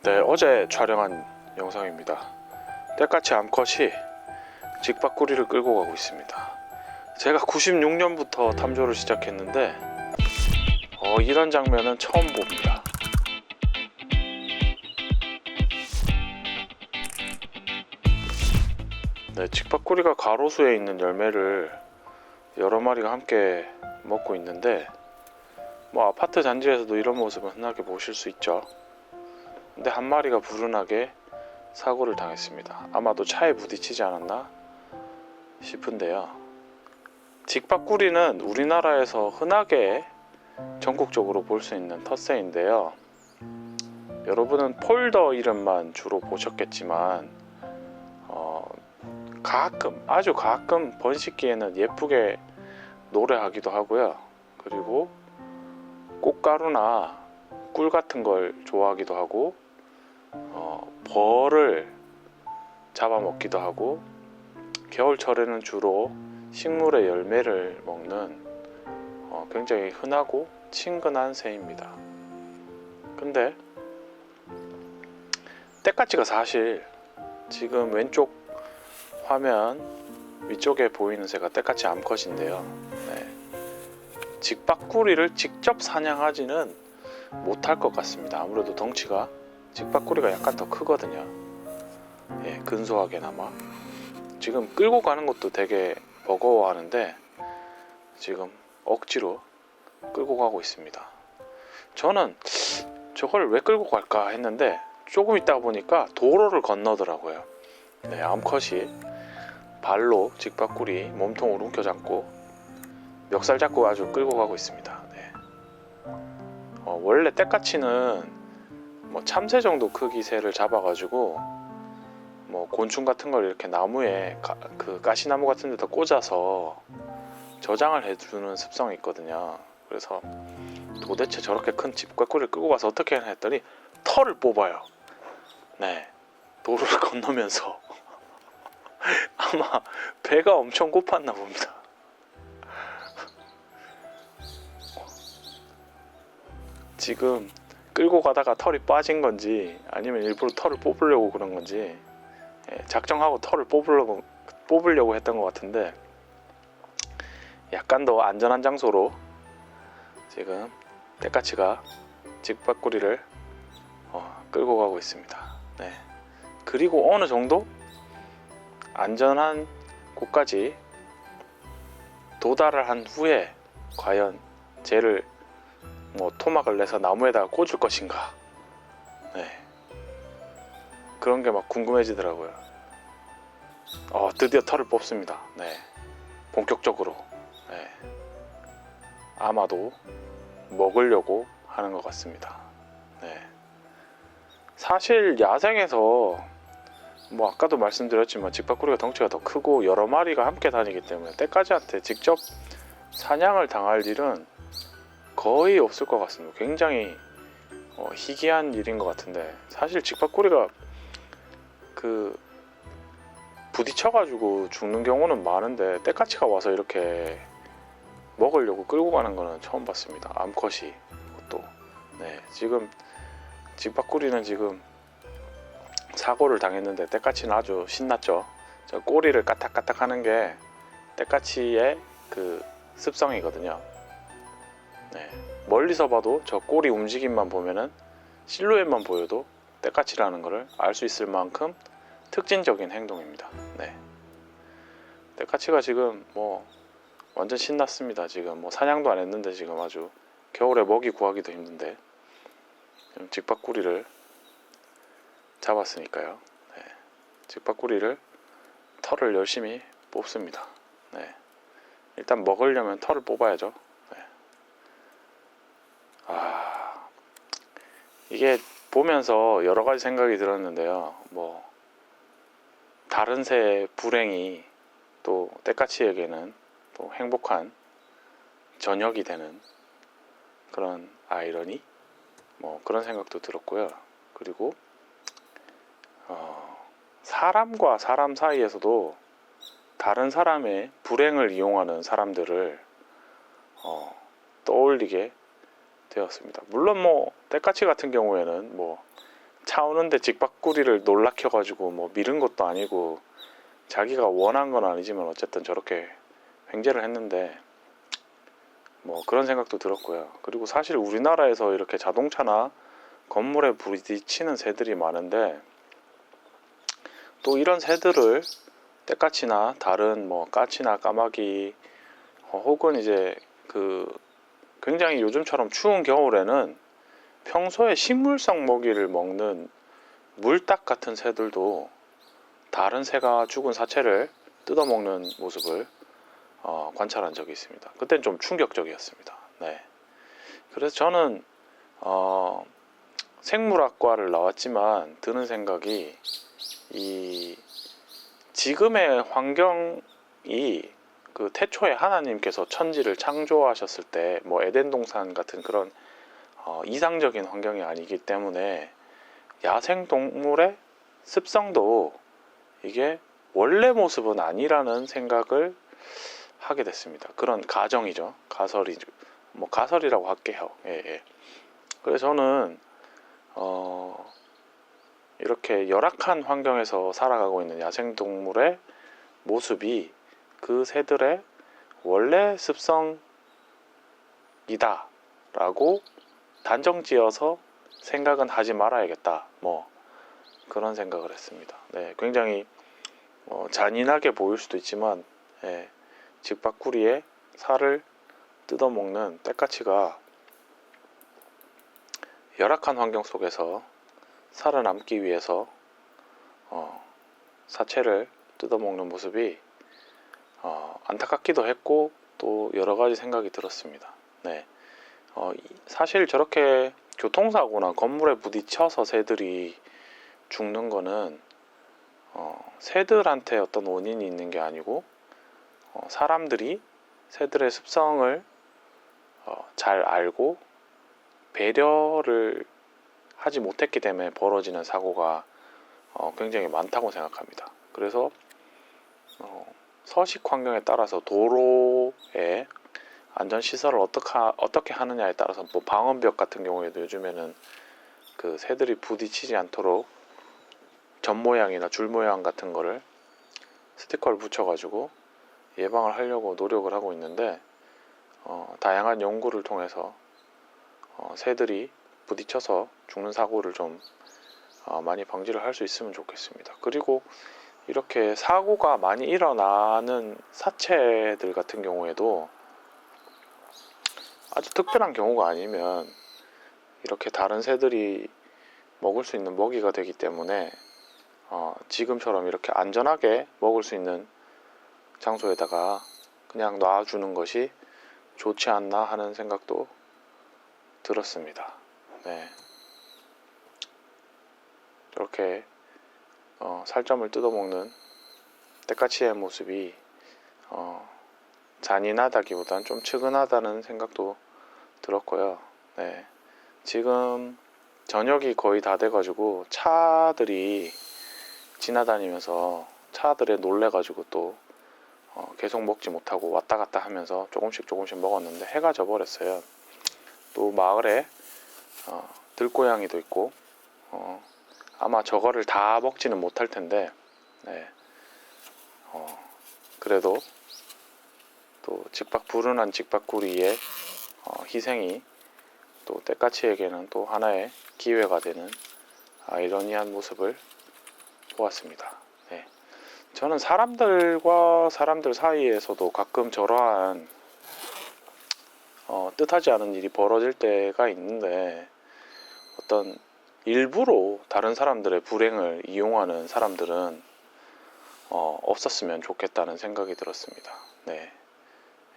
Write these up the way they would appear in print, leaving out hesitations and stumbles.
네, 어제 촬영한 영상입니다. 때까치 암컷이 직박구리를 끌고 가고 있습니다. 제가 96년부터 탐조를 시작했는데 이런 장면은 처음 봅니다. 네, 직박구리가 가로수에 있는 열매를 여러 마리가 함께 먹고 있는데 아파트 단지에서도 이런 모습은 흔하게 보실 수 있죠. 근데 한 마리가 불운하게 사고를 당했습니다. 아마도 차에 부딪히지 않았나 싶은데요. 직박구리는 우리나라에서 흔하게 전국적으로 볼 수 있는 텃새인데요. 여러분은 폴더 이름만 주로 보셨겠지만 가끔, 아주 가끔 번식기에는 예쁘게 노래하기도 하고요. 그리고 꽃가루나 꿀 같은 걸 좋아하기도 하고 벌을 잡아먹기도 하고, 겨울철에는 주로 식물의 열매를 먹는 굉장히 흔하고 친근한 새입니다. 근데 때까치가 사실 지금 왼쪽 화면 위쪽에 보이는 새가 때까치 암컷인데요. 네. 직박구리를 직접 사냥하지는 못할 것 같습니다. 아무래도 덩치가 직박구리가 약간 더 크거든요. 예, 근소하게나마. 지금 끌고 가는 것도 되게 버거워하는데 지금 억지로 끌고 가고 있습니다. 저는 저걸 왜 끌고 갈까 했는데 조금 있다 보니까 도로를 건너더라고요. 네, 암컷이 발로 직박구리 몸통을 움켜잡고 멱살 잡고 아주 끌고 가고 있습니다. 네. 원래 때까치는 참새 정도 크기 새를 잡아가지고 곤충 같은 걸 이렇게 나무에 그 가시나무 같은 데다 꽂아서 저장을 해주는 습성이 있거든요. 그래서 도대체 저렇게 큰 직박구리를 끌고 가서 어떻게 하나 했더니 털을 뽑아요. 네, 도로를 건너면서 아마 배가 엄청 고팠나 봅니다. 지금 끌고 가다가 털이 빠진 건지 아니면 일부러 털을 뽑으려고 그런 건지 작정하고 털을 뽑으려고 했던 것 같은데, 약간 더 안전한 장소로 지금 때까치가 직박구리를 끌고 가고 있습니다. 네. 그리고 어느 정도 안전한 곳까지 도달을 한 후에 과연 쟤를 토막을 내서 나무에다가 꽂을 것인가, 네. 그런 게 막 궁금해지더라고요. 드디어 털을 뽑습니다. 네. 본격적으로. 네. 아마도 먹으려고 하는 것 같습니다. 네. 사실 야생에서 아까도 말씀드렸지만 직박구리가 덩치가 더 크고 여러 마리가 함께 다니기 때문에 때까지한테 직접 사냥을 당할 일은 거의 없을 것 같습니다. 굉장히 희귀한 일인 것 같은데, 사실 직박구리가 부딪혀가지고 죽는 경우는 많은데 때까치가 와서 이렇게 먹으려고 끌고 가는 거는 처음 봤습니다. 암컷이 또. 네, 지금 직박구리는 지금 사고를 당했는데 때까치는 아주 신났죠. 저 꼬리를 까딱까딱 하는 게 때까치의 그 습성이거든요. 네, 멀리서 봐도 저 꼬리 움직임만 보면은 실루엣만 보여도 때까치라는 것을 알 수 있을 만큼 특징적인 행동입니다. 네. 때까치가 지금 완전 신났습니다. 지금 사냥도 안 했는데 지금 아주 겨울에 먹이 구하기도 힘든데 지금 직박구리를 잡았으니까요. 네. 직박구리를 털을 열심히 뽑습니다. 네. 일단 먹으려면 털을 뽑아야죠. 네. 이게 보면서 여러 가지 생각이 들었는데요. 다른 새의 불행이 또 때까치에게는 또 행복한 저녁이 되는 그런 아이러니, 그런 생각도 들었고요. 그리고 사람과 사람 사이에서도 다른 사람의 불행을 이용하는 사람들을 떠올리게 되었습니다. 물론 때까치 같은 경우에는 차 오는데 직박구리를 놀라켜가지고 뭐 밀은 것도 아니고 자기가 원한 건 아니지만 어쨌든 저렇게 횡재를 했는데 뭐 그런 생각도 들었고요. 그리고 사실 우리나라에서 이렇게 자동차나 건물에 부딪히는 새들이 많은데 또 이런 새들을 때까치나 다른 뭐 까치나 까마귀 혹은 이제 그 굉장히 요즘처럼 추운 겨울에는 평소에 식물성 먹이를 먹는 물닭 같은 새들도 다른 새가 죽은 사체를 뜯어먹는 모습을 관찰한 적이 있습니다. 그때는 좀 충격적이었습니다. 네. 그래서 저는 생물학과를 나왔지만 드는 생각이 이 지금의 환경이 그 태초에 하나님께서 천지를 창조하셨을 때 뭐 에덴 동산 같은 그런 이상적인 환경이 아니기 때문에 야생 동물의 습성도 이게 원래 모습은 아니라는 생각을 하게 됐습니다. 그런 가정이죠. 가설이죠. 뭐 가설이라고 할게요. 예, 예. 그래서 저는 이렇게 열악한 환경에서 살아가고 있는 야생 동물의 모습이 그 새들의 원래 습성이다라고 단정지어서 생각은 하지 말아야겠다. 뭐 그런 생각을 했습니다. 네, 굉장히 잔인하게 보일 수도 있지만 예, 직박구리의 살을 뜯어먹는 때까치가 열악한 환경 속에서 살아남기 위해서 사체를 뜯어먹는 모습이 안타깝기도 했고 또 여러 가지 생각이 들었습니다. 네, 사실 저렇게 교통사고나 건물에 부딪혀서 새들이 죽는 거는 새들한테 어떤 원인이 있는 게 아니고 사람들이 새들의 습성을 잘 알고 배려를 하지 못했기 때문에 벌어지는 사고가 굉장히 많다고 생각합니다. 그래서 서식 환경에 따라서 도로에 안전시설을 어떻게 하느냐에 따라서 뭐 방음벽 같은 경우에도 요즘에는 그 새들이 부딪히지 않도록 점 모양이나 줄 모양 같은 거를 스티커를 붙여가지고 예방을 하려고 노력을 하고 있는데 다양한 연구를 통해서 새들이 부딪혀서 죽는 사고를 좀 많이 방지를 할 수 있으면 좋겠습니다. 그리고 이렇게 사고가 많이 일어나는 사체들 같은 경우에도 아주 특별한 경우가 아니면 이렇게 다른 새들이 먹을 수 있는 먹이가 되기 때문에 지금처럼 이렇게 안전하게 먹을 수 있는 장소에다가 그냥 놔주는 것이 좋지 않나 하는 생각도 들었습니다. 네. 이렇게 살점을 뜯어먹는 때까치의 모습이 잔인하다기보다는 좀 측은하다는 생각도 들었고요. 네. 지금 저녁이 거의 다 돼가지고 차들이 지나다니면서 차들에 놀래가지고 또 계속 먹지 못하고 왔다 갔다 하면서 조금씩 먹었는데 해가 져버렸어요. 또 마을에 들고양이도 있고 아마 저거를 다 먹지는 못할 텐데 네. 그래도 또 불운한 직박구리의 희생이 또 때까치에게는 또 하나의 기회가 되는 아이러니한 모습을 보았습니다. 네. 저는 사람들과 사람들 사이에서도 가끔 저러한 뜻하지 않은 일이 벌어질 때가 있는데 어떤 일부러 다른 사람들의 불행을 이용하는 사람들은 없었으면 좋겠다는 생각이 들었습니다. 네.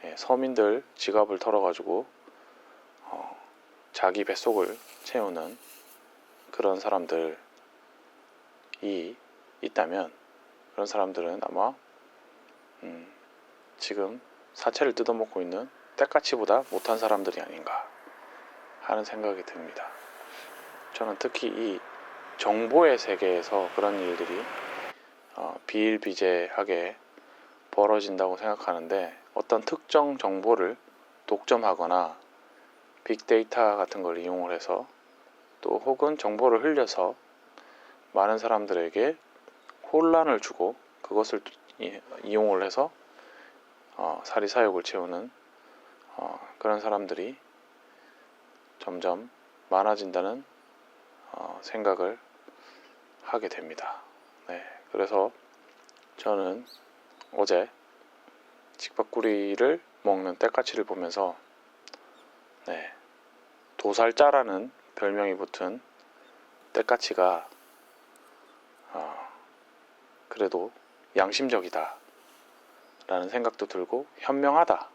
네, 서민들 지갑을 털어가지고 자기 뱃속을 채우는 그런 사람들이 있다면 그런 사람들은 아마 지금 사체를 뜯어먹고 있는 때까치보다 못한 사람들이 아닌가 하는 생각이 듭니다. 저는 특히 이 정보의 세계에서 그런 일들이 비일비재하게 벌어진다고 생각하는데 어떤 특정 정보를 독점하거나 빅데이터 같은 걸 이용을 해서 또 혹은 정보를 흘려서 많은 사람들에게 혼란을 주고 그것을 이용을 해서 사리사욕을 채우는 그런 사람들이 점점 많아진다는 생각을 하게 됩니다. 네, 그래서 저는 어제 직박구리를 먹는 때까치를 보면서 네, 도살자라는 별명이 붙은 때까치가 그래도 양심적이다 라는 생각도 들고 현명하다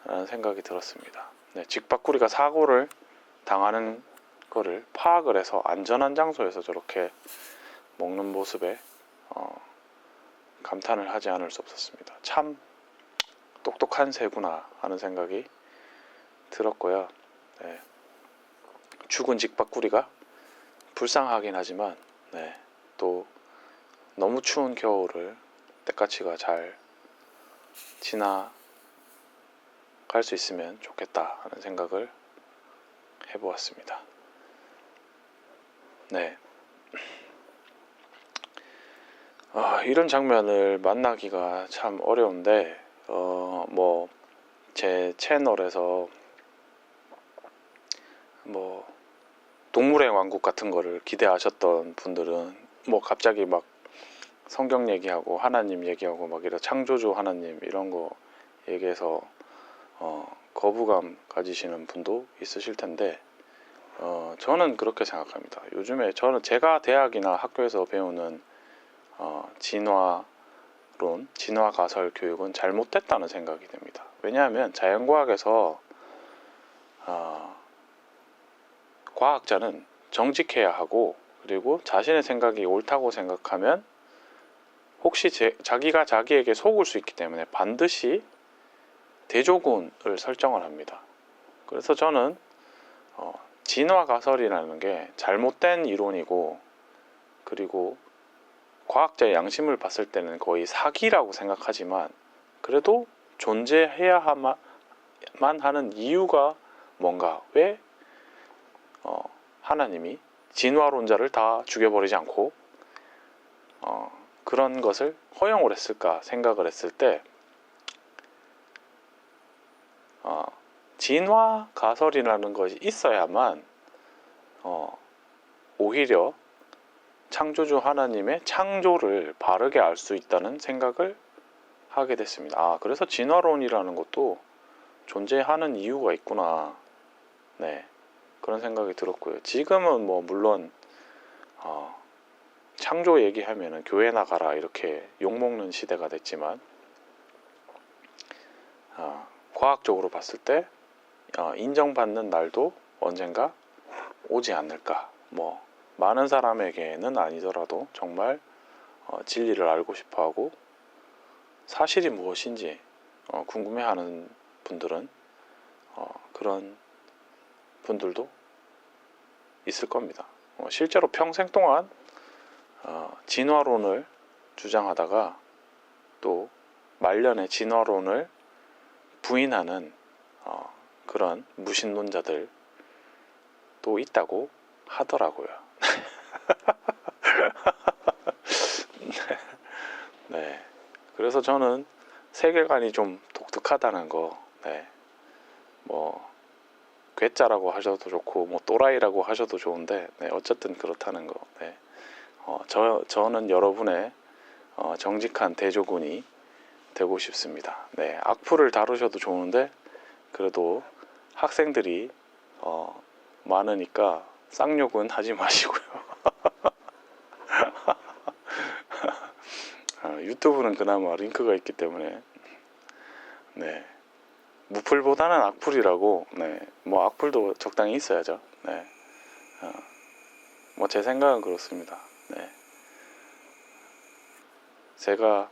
라는 생각이 들었습니다. 네, 직박구리가 사고를 당하는 거를 파악을 해서 안전한 장소에서 저렇게 먹는 모습에 감탄을 하지 않을 수 없었습니다. 참 똑똑한 새구나 하는 생각이 들었고요. 네, 죽은 직박구리가 불쌍하긴 하지만 네, 또 너무 추운 겨울을 때까치가 잘 지나갈 수 있으면 좋겠다 하는 생각을 해보았습니다. 네, 이런 장면을 만나기가 참 어려운데 뭐 제 채널에서 뭐 동물의 왕국 같은 거를 기대하셨던 분들은 뭐 갑자기 막 성경 얘기하고 하나님 얘기하고 막 이런 창조주 하나님 이런 거 얘기해서 거부감 가지시는 분도 있으실 텐데 저는 그렇게 생각합니다. 요즘에 제가 대학이나 학교에서 배우는 진화론, 진화가설 교육은 잘못됐다는 생각이 듭니다. 왜냐하면 자연과학에서 과학자는 정직해야 하고 그리고 자신의 생각이 옳다고 생각하면 혹시 자기가 자기에게 속을 수 있기 때문에 반드시 대조군을 설정을 합니다. 그래서 저는 진화가설이라는 게 잘못된 이론이고 그리고 과학자의 양심을 봤을 때는 거의 사기라고 생각하지만 그래도 존재해야만 하는 이유가 뭔가 왜 하나님이 진화론자를 다 죽여버리지 않고 그런 것을 허용을 했을까 생각을 했을 때 진화 가설이라는 것이 있어야만 오히려 창조주 하나님의 창조를 바르게 알 수 있다는 생각을 하게 됐습니다. 그래서 진화론이라는 것도 존재하는 이유가 있구나. 네, 그런 생각이 들었고요. 지금은 뭐 물론 창조 얘기하면은 교회 나가라 이렇게 욕먹는 시대가 됐지만 과학적으로 봤을 때 인정받는 날도 언젠가 오지 않을까. 뭐 많은 사람에게는 아니더라도 정말 진리를 알고 싶어하고 사실이 무엇인지 궁금해하는 분들은 그런 분들도 있을 겁니다. 실제로 평생 동안 진화론을 주장하다가 또 말년에 진화론을 부인하는 그런 무신론자들도 있다고 하더라고요. 네, 그래서 저는 세계관이 좀 독특하다는 거, 네, 뭐 괴짜라고 하셔도 좋고 뭐 또라이라고 하셔도 좋은데 네, 어쨌든 그렇다는 거. 네, 저는 여러분의 정직한 대조군이 되고 싶습니다. 네, 악플을 다루셔도 좋은데 그래도 학생들이 많으니까 쌍욕은 하지 마시고요. 유튜브는 그나마 링크가 있기 때문에 네, 무플보다는 악플이라고. 네, 뭐 악플도 적당히 있어야죠. 네, 뭐 제 생각은 그렇습니다. 네, 제가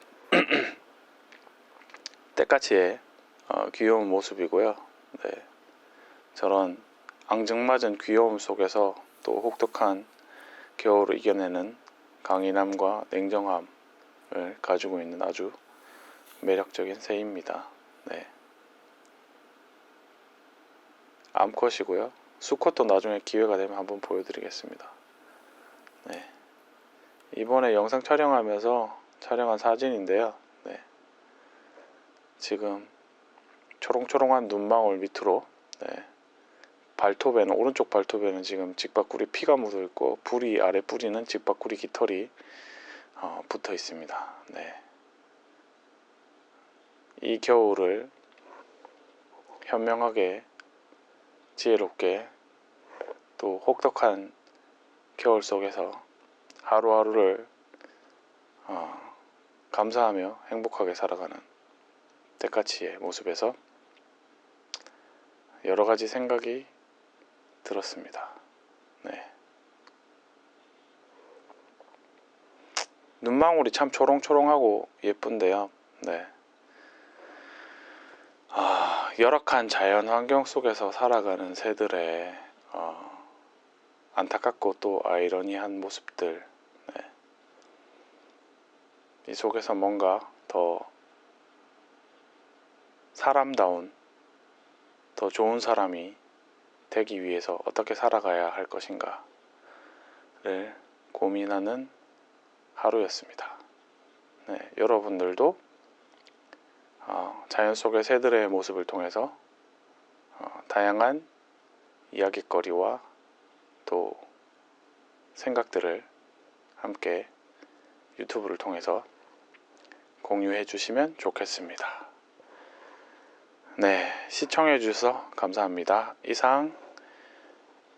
때까치의 귀여운 모습이고요. 네, 저런 앙증맞은 귀여움 속에서 또 혹독한 겨울을 이겨내는 강인함과 냉정함을 가지고 있는 아주 매력적인 새입니다. 네, 암컷이고요. 수컷도 나중에 기회가 되면 한번 보여드리겠습니다. 네, 이번에 영상 촬영하면서 촬영한 사진인데요. 네. 지금 초롱초롱한 눈망울 밑으로, 네. 발톱에는, 오른쪽 발톱에는 지금 직박구리 피가 묻어 있고, 부리 아래 뿌리는 직박구리 깃털이 붙어 있습니다. 네. 이 겨울을 현명하게, 지혜롭게, 또 혹독한 겨울 속에서 하루하루를 감사하며 행복하게 살아가는 때까치의 모습에서 여러 가지 생각이 들었습니다. 네. 눈망울이 참 초롱초롱하고 예쁜데요. 네. 열악한 자연 환경 속에서 살아가는 새들의 안타깝고 또 아이러니한 모습들, 네. 이 속에서 뭔가 더 사람다운, 더 좋은 사람이 되기 위해서 어떻게 살아가야 할 것인가를 고민하는 하루였습니다. 네, 여러분들도 자연 속의 새들의 모습을 통해서 다양한 이야깃거리와 또 생각들을 함께 유튜브를 통해서 공유해 주시면 좋겠습니다. 네, 시청해 주셔서 감사합니다. 이상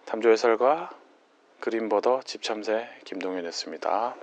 탐조해설가 그린버더 집참새 김동현이었습니다.